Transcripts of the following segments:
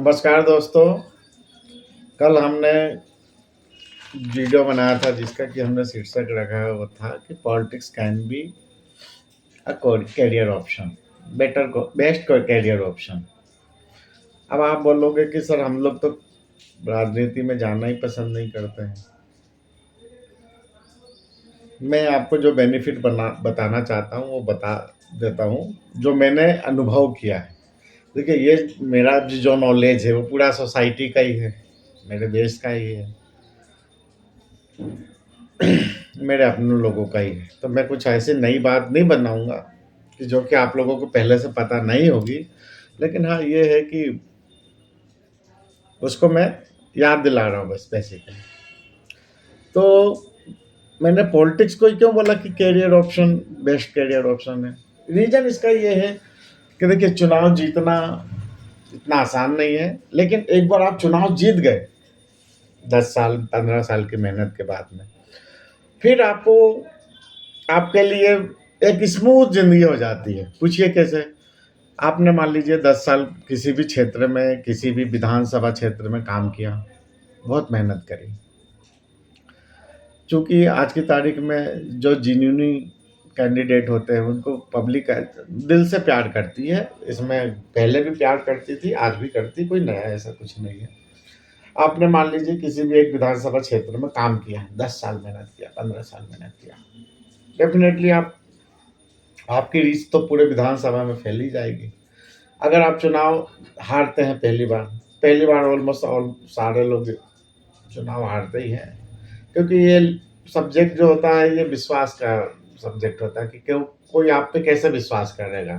नमस्कार दोस्तों। कल हमने वीडियो बनाया था जिसका कि हमने शीर्षक रखा है वो था कि politics can be a career option, best career option. अब आप बोलोगे कि सर हम लोग तो राजनीति में जाना ही पसंद नहीं करते हैं। मैं आपको जो बेनिफिट बताना चाहता हूँ वो बता देता हूँ, जो मैंने अनुभव किया है। देखिए, ये मेरा जो नॉलेज है वो पूरा सोसाइटी का ही है, मेरे देश का ही है, मेरे अपने लोगों का ही है। तो मैं कुछ ऐसी नई बात नहीं बनाऊँगा कि जो कि आप लोगों को पहले से पता नहीं होगी। लेकिन हाँ, ये है कि उसको मैं याद दिला रहा हूँ बस बेसिकली। तो मैंने पॉलिटिक्स को ही क्यों बोला कि career option, best career option है। रीज़न इसका ये है कि देखिए, चुनाव जीतना इतना आसान नहीं है, लेकिन एक बार आप चुनाव जीत गए 10 साल, 15 साल की मेहनत के बाद में, फिर आपको आपके लिए एक स्मूथ ज़िंदगी हो जाती है। पूछिए कैसे? आपने मान लीजिए 10 साल किसी भी क्षेत्र में, किसी भी विधानसभा क्षेत्र में काम किया, बहुत मेहनत करी। चूँकि आज की तारीख में जो जेन्युइनली कैंडिडेट होते हैं उनको पब्लिक दिल से प्यार करती है। इसमें पहले भी प्यार करती थी, आज भी करती, कोई नया ऐसा कुछ नहीं है। आपने मान लीजिए किसी भी एक विधानसभा क्षेत्र में काम किया, 10 साल मेहनत किया, 15 साल मेहनत किया, डेफ़िनेटली आपकी रीच तो पूरे विधानसभा में फैली जाएगी। अगर आप चुनाव हारते हैं पहली बार ऑलमोस्ट ऑल सारे लोग चुनाव हारते ही हैं, क्योंकि ये सब्जेक्ट जो होता है ये विश्वास का सब्जेक्ट होता है कि क्यों कोई आप पे कैसे विश्वास करेगा।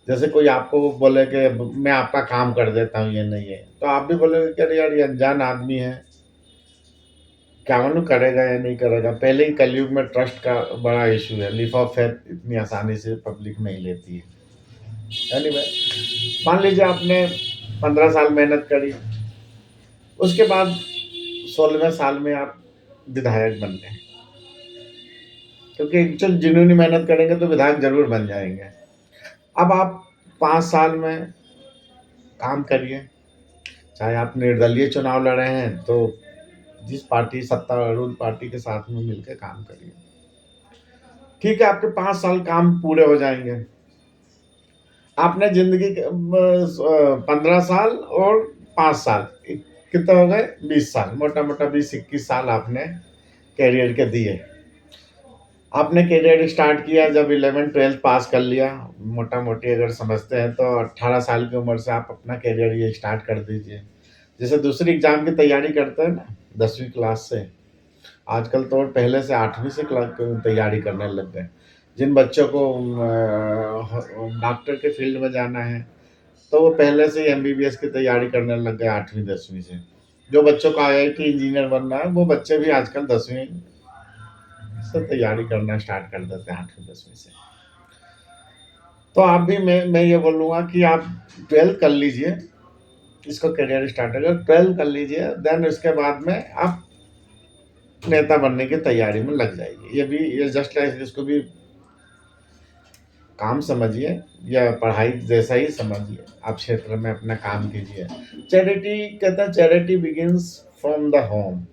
जैसे कोई आपको बोले कि मैं आपका काम कर देता हूँ, ये नहीं है, तो आप भी बोलोगे कि अरे यार, ये अनजान आदमी है, क्या मालूम करेगा या नहीं करेगा। पहले ही कलयुग में ट्रस्ट का बड़ा इशू है, लीफ ऑफ फेथ इतनी आसानी से पब्लिक नहीं लेती है। एनीवे, मान लीजिए आपने 15 साल मेहनत करी, उसके बाद 16वें साल में आप विधायक बन गए, क्योंकि जो जिन्होंने मेहनत करेंगे तो विधायक जरूर बन जाएंगे। अब आप 5 साल में काम करिए, चाहे आप निर्दलीय चुनाव लड़े हैं तो जिस पार्टी सत्तारूढ़ पार्टी के साथ में मिलकर काम करिए। ठीक है, आपके 5 साल काम पूरे हो जाएंगे। आपने जिंदगी के 15 साल और 5 साल कितने हो गए? 20 साल, मोटा मोटा 20-21 साल आपने कैरियर के दिए। आपने कैरियर स्टार्ट किया जब 11th-12th पास कर लिया, मोटा मोटी अगर समझते हैं तो 18 साल की उम्र से आप अपना कैरियर ये स्टार्ट कर दीजिए। जैसे दूसरी एग्जाम की तैयारी करते हैं ना 10वीं क्लास से, आजकल तो पहले से 8वीं से क्लास तैयारी करने लग गए। जिन बच्चों को डॉक्टर के फील्ड में जाना है तो वो पहले से ही एमबीबीएस की तैयारी करने लग गए 8वीं-10वीं से। जो बच्चों का आईआईटी इंजीनियर बनना है वो बच्चे भी आजकल 10वीं से तैयारी करना स्टार्ट कर देते हैं, 8वीं-10वीं से। तो आप भी मैं ये बोलूँगा कि आप 12th कर लीजिए, इसको करियर स्टार्ट अगर 12th कर लीजिए, देन उसके बाद में आप नेता बनने की तैयारी में लग जाइए। ये जस्ट लाइक इसको भी काम समझिए या पढ़ाई जैसा ही समझिए। आप क्षेत्र में अपना काम कीजिए। चैरिटी कहते हैं, charity begins from the home.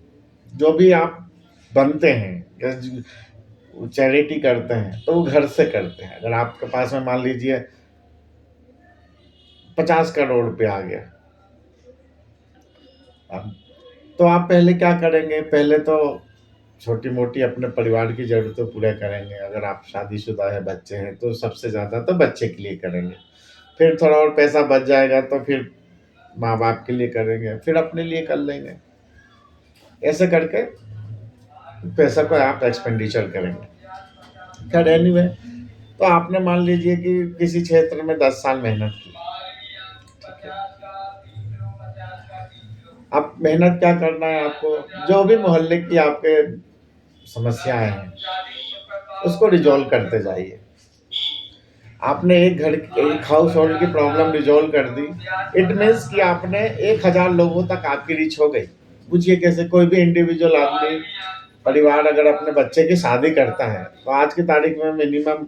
जो भी आप बनते हैं या चैरिटी करते हैं तो वो घर से करते हैं। अगर आपके पास में मान लीजिए 50 करोड़ रुपये आ गया, अब तो आप पहले क्या करेंगे? पहले तो छोटी मोटी अपने परिवार की जरूरतें पूरा करेंगे। अगर आप शादीशुदा है, बच्चे हैं तो सबसे ज़्यादा तो बच्चे के लिए करेंगे। फिर थोड़ा और पैसा बच जाएगा तो फिर माँ बाप के लिए करेंगे, फिर अपने लिए कर लेंगे। ऐसे करके पैसा को आप एक्सपेंडिचर करेंगे। खैर एनीवे, तो आपने मान लीजिए कि किसी क्षेत्र में 10 साल मेहनत की, ठीक है। अब मेहनत क्या करना है आपको? जो भी मोहल्ले की आपके समस्याएं हैं उसको रिजॉल्व करते जाइए। आपने एक हाउस होल्ड की प्रॉब्लम रिजॉल्व कर दी, इट मीन्स कि आपने 1000 लोगों तक आपकी रीच हो गई। पूछिए कैसे? कोई भी इंडिविजुअल आदमी परिवार अगर अपने बच्चे की शादी करता है तो आज की तारीख में मिनिमम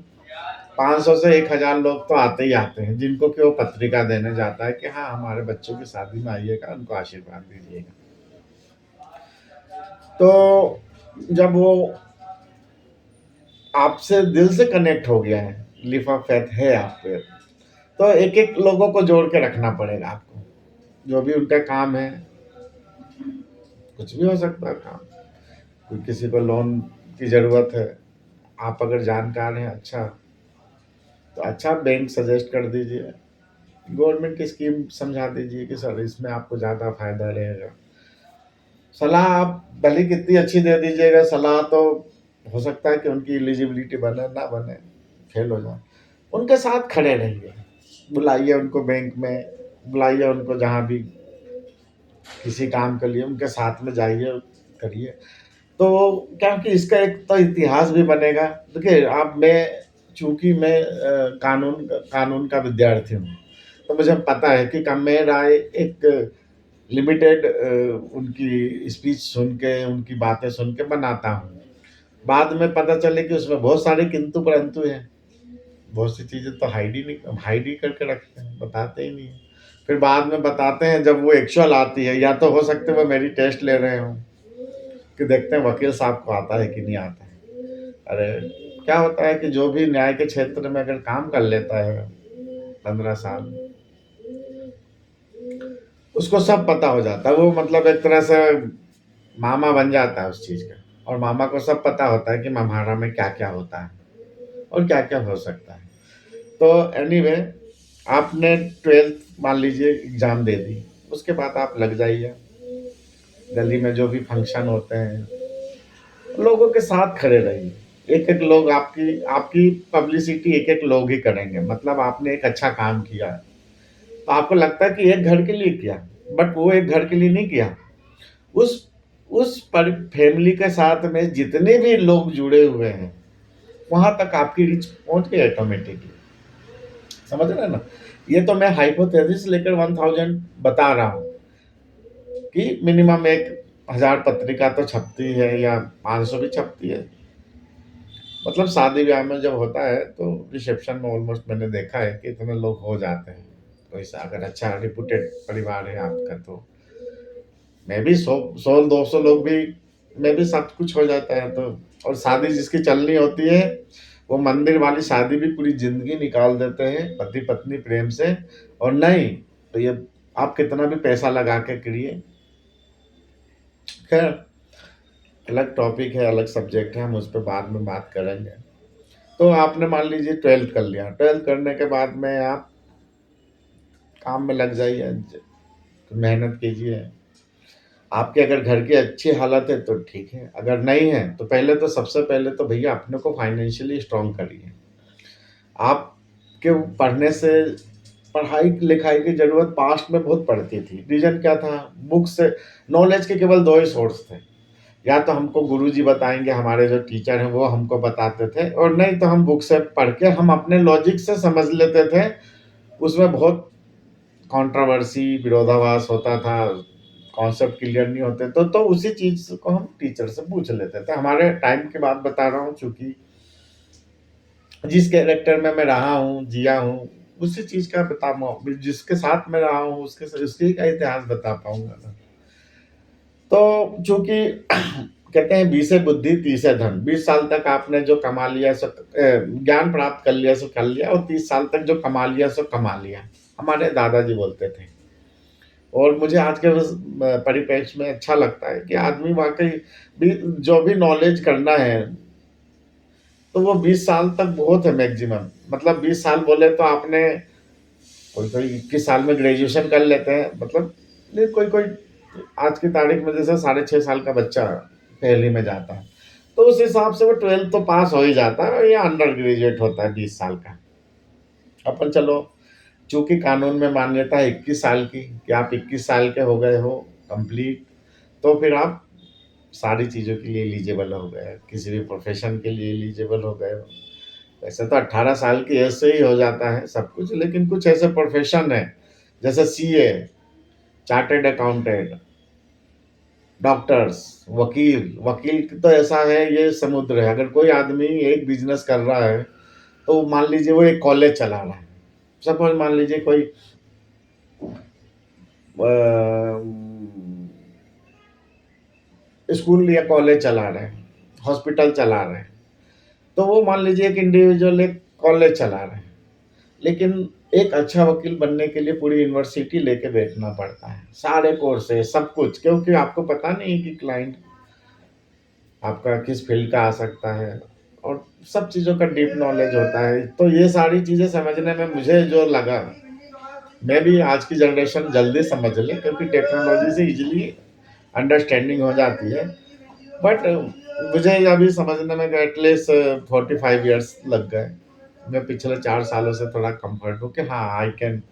500 से 1000 लोग तो आते ही आते हैं, जिनको कि वो पत्रिका देने जाता है कि हाँ, हमारे बच्चों की शादी में आइएगा, उनको आशीर्वाद दीजिएगा। तो जब वो आपसे दिल से कनेक्ट हो गया है, लीफ ऑफ फेथ है आप पे, तो एक-एक लोगों को जोड़ के रखना पड़ेगा आपको। जो भी उनका काम है, कुछ भी हो सकता है काम। कोई किसी को लोन की ज़रूरत है, आप अगर जानकार हैं अच्छा, तो अच्छा बैंक सजेस्ट कर दीजिए। गवर्नमेंट की स्कीम समझा दीजिए कि सर इसमें आपको ज़्यादा फ़ायदा रहेगा। सलाह आप भले ही कितनी अच्छी दे दीजिएगा, सलाह तो हो सकता है कि उनकी एलिजिबिलिटी बने, ना बने, फेल हो जाए। उनके साथ खड़े रहिए, बुलाइए उनको बैंक में, बुलाइए उनको जहाँ भी किसी काम के लिए उनके साथ में जाइए, करिए। तो क्योंकि इसका एक तो इतिहास भी बनेगा। देखिए आप मैं चूँकि मैं कानून का विद्यार्थी हूँ, तो मुझे पता है कि कब मैं राय एक लिमिटेड उनकी स्पीच सुन के, उनकी बातें सुन के बनाता हूँ। बाद में पता चले कि उसमें बहुत सारे किंतु-परंतु हैं। बहुत सी चीज़ें तो हाइड ही करके रखते हैं, बताते ही नहीं हैं। फिर बाद में बताते हैं जब वो एक्चुअल आती है, या तो हो सकता है वो मेरी टेस्ट ले रहे हों, कि देखते हैं वकील साहब को आता है कि नहीं आता है। अरे! क्या होता है कि जो भी न्याय के क्षेत्र में अगर काम कर लेता है 15 साल, उसको सब पता हो जाता है। वो मतलब एक तरह से मामा बन जाता है उस चीज़ का, और मामा को सब पता होता है कि मम्हारा में क्या-क्या होता है और क्या-क्या हो सकता है। तो एनीवे आपने 12th मान लीजिए एग्ज़ाम दे दी, उसके बाद आप लग जाइए, गली में जो भी फंक्शन होते हैं, लोगों के साथ खड़े रहिए। एक-एक लोग आपकी आपकी पब्लिसिटी एक-एक लोग ही करेंगे, मतलब आपने एक अच्छा काम किया, तो आपको लगता है कि एक घर के लिए किया, बट वो एक घर के लिए नहीं किया। उस उस पर फैमिली के साथ में जितने भी लोग जुड़े हुए हैं, वहाँ तक आपकी रीच पहुँच गई ऑटोमैटिकली। समझ रहे हैं ना? ये तो मैं हाइपोथेसिस लेकर 1000 बता रहा हूँ कि मिनिमम एक 1000 पत्रिका तो छपती है, या 500 भी छपती है। मतलब शादी-ब्याह में जब होता है तो रिसेप्शन में ऑलमोस्ट मैंने देखा है कि इतने लोग हो जाते हैं। कोई सा अगर अच्छा रेपुटेड परिवार है आपका, तो मैं भी 100-200 लोग भी में भी सब कुछ हो जाता है तो। और शादी जिसकी चलनी होती है, वो मंदिर वाली शादी भी पूरी ज़िंदगी निकाल देते हैं पति-पत्नी प्रेम से। और नहीं, तो ये आप कितना भी पैसा लगा के करिए। खैर, अलग टॉपिक है, अलग सब्जेक्ट है, हम उस पे बाद में बात करेंगे। तो आपने मान लीजिए 12th कर लिया, 12th करने के बाद में आप काम में लग जाइए, मेहनत कीजिए। आपके अगर घर की अच्छी हालत है तो ठीक है, अगर नहीं है तो पहले तो सबसे पहले तो भैया अपने को फाइनेंशियली स्ट्रॉन्ग करिए। आपके पढ़ने से पढ़ाई-लिखाई की ज़रूरत पास्ट में बहुत पड़ती थी। रीज़न क्या था? बुक्स से नॉलेज के केवल 2 ही सोर्स थे। या तो हमको गुरुजी बताएँगे, हमारे जो टीचर हैं वो हमको बताते थे, और नहीं तो हम बुक से पढ़ के हम अपने लॉजिक से समझ लेते थे। उसमें बहुत कंट्रोवर्सी, विरोधाभास होता था, कॉन्सेप्ट क्लियर नहीं होते तो उसी चीज़ को हम टीचर से पूछ लेते थे। हमारे टाइम की बात बता रहा हूँ, चूँकि जिस कैरेक्टर में मैं रहा हूँ, जिया हूँ, उसी चीज़ का बता पाऊँ, जिसके साथ मैं रहा हूँ उसके उसी का इतिहास बता पाऊँगा ना। तो चूँकि कहते हैं 20 बुद्धि 30 धन, 20 साल तक आपने जो कमा लिया सो ज्ञान प्राप्त कर लिया सो कर लिया, और 30 साल तक जो कमा लिया सो कमा लिया। हमारे दादाजी बोलते थे। और मुझे आज के उस परिप्रेक्ष्य में अच्छा लगता है कि आदमी वाक़ई भी जो भी नॉलेज करना है, तो वो 20 साल तक बहुत है मैक्सिमम। मतलब 20 साल बोले तो आपने, कोई-कोई 21 साल में ग्रेजुएशन कर लेते हैं, मतलब नहीं, कोई-कोई आज की तारीख में जैसे साढ़े 6 साल का बच्चा पहली में जाता है, तो उस हिसाब से वो 12th तो पास हो ही जाता है, या अंडर ग्रेजुएट होता है 20 साल का। अपन चलो, चूँकि कानून में मान्यता है 21 साल की, कि आप 21 साल के हो गए हो कंप्लीट, तो फिर आप सारी चीज़ों के लिए एलिजिबल हो गए, किसी भी प्रोफ़ेशन के लिए एलिजिबल हो गए हो। वैसे तो 18 साल की एज से ही हो जाता है सब कुछ, लेकिन कुछ ऐसे प्रोफ़ेशन हैं, जैसे सीए, चार्टर्ड अकाउंटेंट, डॉक्टर्स, वकील। वकील तो ऐसा है, ये समुद्र है। अगर कोई आदमी एक बिज़नेस कर रहा है, तो मान लीजिए वो एक कॉलेज चला रहा है, सपोज मान लीजिए कोई स्कूल या कॉलेज चला रहे हैं, हॉस्पिटल चला रहे हैं, तो वो मान लीजिए एक इंडिविजुअल एक कॉलेज चला रहे हैं, लेकिन एक अच्छा वकील बनने के लिए पूरी यूनिवर्सिटी लेके बैठना पड़ता है, सारे कोर्सेज सब कुछ, क्योंकि आपको पता नहीं कि क्लाइंट आपका किस फील्ड का आ सकता है, और सब चीज़ों का डीप नॉलेज होता है। तो ये सारी चीज़ें समझने में मुझे जो लगा, मैं भी आज की जनरेशन जल्दी समझ ले, क्योंकि टेक्नोलॉजी से इजीली अंडरस्टैंडिंग हो जाती है। बट मुझे अभी समझने में एटलीस्ट 45 ईयर्स लग गए। मैं पिछले 4 सालों से थोड़ा कंफर्ट हूँ कि हाँ, I can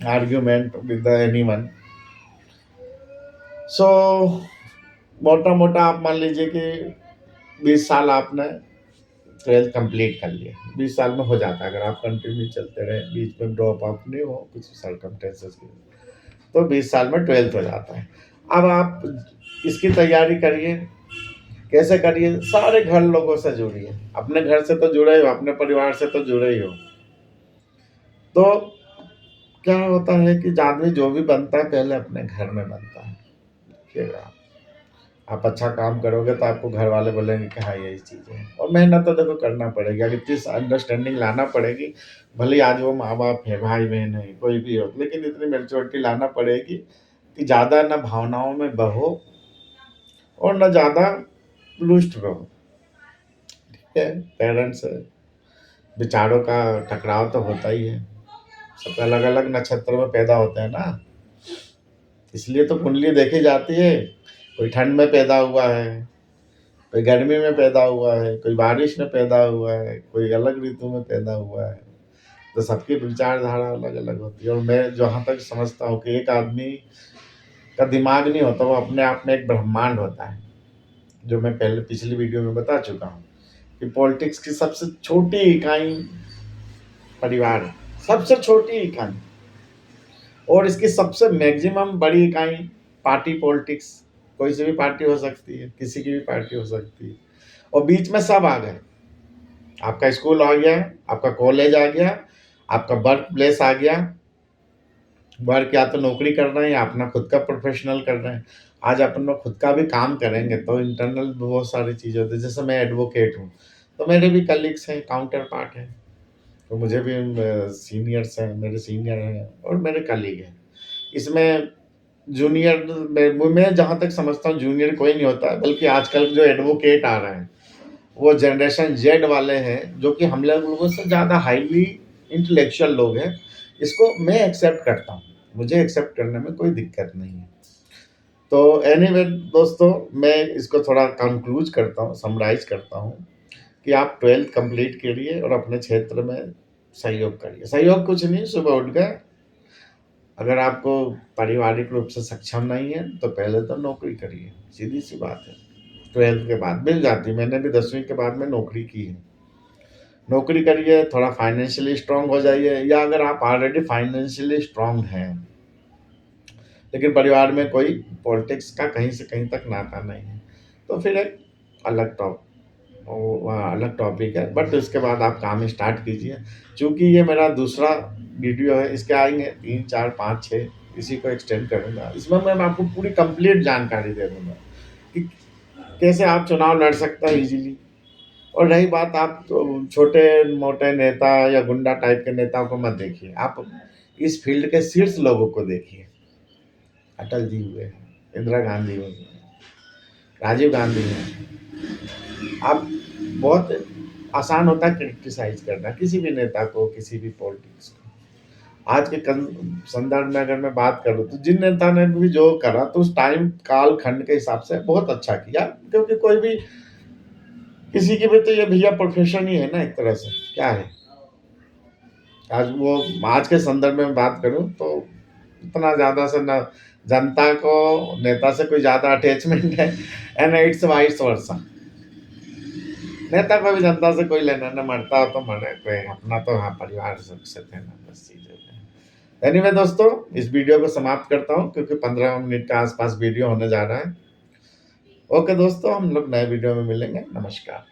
argument with anyone. So मोटा मोटा आप मान लीजिए कि 20 साल आपने 12th कंप्लीट कर लिया, 20 साल में हो जाता है अगर आप कंटिन्यू चलते रहे, बीच में ड्रॉप आउट नहीं हो कुछ सर्कमस्टेंसेस की, तो 20 साल में 12th हो जाता है। अब आप इसकी तैयारी करिए, कैसे करिए, सारे घर लोगों से जुड़िए, अपने घर से तो जुड़े ही हो, अपने परिवार से तो जुड़े ही हो। तो क्या होता है कि आदमी जो भी बनता है पहले अपने घर में बनता है। देखिएगा, आप अच्छा काम करोगे तो आपको घर वाले बोलेंगे कि हाँ यही चीज़ है, और मेहनत तो देखो करना पड़ेगी, अगर इतनी अंडरस्टैंडिंग लाना पड़ेगी। भले ही आज वो माँ बाप है, भाई बहन है, कोई भी हो, लेकिन इतनी मेच्योरिटी लाना पड़ेगी कि ज़्यादा न भावनाओं में बहो और न ज़्यादा रुष्ट रहो। ठीक है, पेरेंट्स विचारों का टकराव तो होता ही है, सब अलग अलग नक्षत्र में पैदा होते हैं ना, इसलिए तो कुंडली देखी जाती है। कोई ठंड में पैदा हुआ है, कोई गर्मी में पैदा हुआ है, कोई बारिश में पैदा हुआ है, कोई अलग ऋतु में पैदा हुआ है, तो सबकी विचारधारा अलग अलग होती है। और मैं जहाँ तक समझता हूँ कि एक आदमी का दिमाग नहीं होता, वो अपने आप में एक ब्रह्मांड होता है, जो मैं पहले पिछली वीडियो में बता चुका हूँ कि पॉलिटिक्स की सबसे छोटी इकाई परिवार है, सबसे छोटी इकाई, और इसकी सबसे मैक्सिमम बड़ी इकाई पार्टी पॉलिटिक्स। कोई सी भी पार्टी हो सकती है, किसी की भी पार्टी हो सकती है, और बीच में सब आ गए। आपका स्कूल आ गया, आपका कॉलेज आ गया, आपका वर्क प्लेस आ गया, वर्क या तो नौकरी कर रहे हैं या अपना खुद का प्रोफेशनल कर रहे हैं। आज अपन लोग खुद का भी काम करेंगे तो इंटरनल बहुत सारी चीज़ें होती है, जैसे मैं एडवोकेट हूँ, तो मेरे भी कलीग्स हैं, काउंटर पार्ट हैं, तो मुझे भी सीनियर्स हैं, मेरे सीनियर हैं और मेरे कलीग हैं। इसमें जूनियर मैं जहाँ तक समझता हूँ जूनियर कोई नहीं होता है, बल्कि आजकल जो एडवोकेट आ रहे हैं वो जनरेशन जेड वाले हैं, जो कि हम लोगों से ज़्यादा हाईली इंटेलेक्चुअल लोग हैं। इसको मैं एक्सेप्ट करता हूँ, मुझे एक्सेप्ट करने में कोई दिक्कत नहीं है। तो एनीवे दोस्तों, मैं इसको थोड़ा कंक्लूज करता हूँ, समराइज करता हूँ कि आप 12th कंप्लीट करिए और अपने क्षेत्र में सहयोग करिए। सहयोग कुछ नहीं, सुबह उठ गए, अगर आपको पारिवारिक रूप से सक्षम नहीं है तो पहले तो नौकरी करिए, सीधी सी बात है। 12th के बाद मिल जाती, मैंने भी 10वीं के बाद में नौकरी की है। नौकरी करिए, थोड़ा फाइनेंशियली स्ट्रांग हो जाइए, या अगर आप ऑलरेडी फाइनेंशियली स्ट्रांग हैं लेकिन परिवार में कोई पॉलिटिक्स का कहीं से कहीं तक नाता नहीं है, तो फिर एक अलग टॉप वहाँ अलग टॉपिक है। बट उसके बाद आप काम स्टार्ट कीजिए। चूँकि ये मेरा दूसरा वीडियो है, इसके आएँगे 3, 4, 5, 6, इसी को एक्सटेंड करूँगा। इसमें मैं आपको पूरी कंप्लीट जानकारी दे दूँगा कि कैसे आप चुनाव लड़ सकते हैं ईज़िली। और रही बात, आप तो छोटे-मोटे नेता या गुंडा टाइप के नेताओं को मत देखिए, आप इस फ़ील्ड के शीर्ष लोगों को देखिए। अटल जी हुए, इंदिरा गांधी हुई, राजीव गांधी हैं। आप बहुत आसान होता है क्रिटिसाइज़ करना किसी भी नेता को, किसी भी पॉलिटिक्स को। आज के संदर्भ में अगर मैं बात करूँ तो जिन नेता ने भी जो करा तो उस टाइम काल खंड के हिसाब से बहुत अच्छा किया, क्योंकि कोई भी किसी की भी तो ये भैया प्रोफेशन ही है ना, एक तरह से क्या है। आज वो आज के संदर्भ में बात करूँ तो इतना ज़्यादा से न जनता को नेता से कोई ज़्यादा अटैचमेंट है, एंड इट्स वाइस वर्सा। नेता को भी जनता से कोई लेना न, मरता हो तो मरे, कोई अपना तो हाँ परिवार सुरक्षित है ना, बस चीज़ें हैं। एनीवे दोस्तों, इस वीडियो को समाप्त करता हूँ क्योंकि 15 मिनट के आसपास वीडियो होने जा रहा है। ओके दोस्तों, हम लोग नए वीडियो में मिलेंगे। नमस्कार।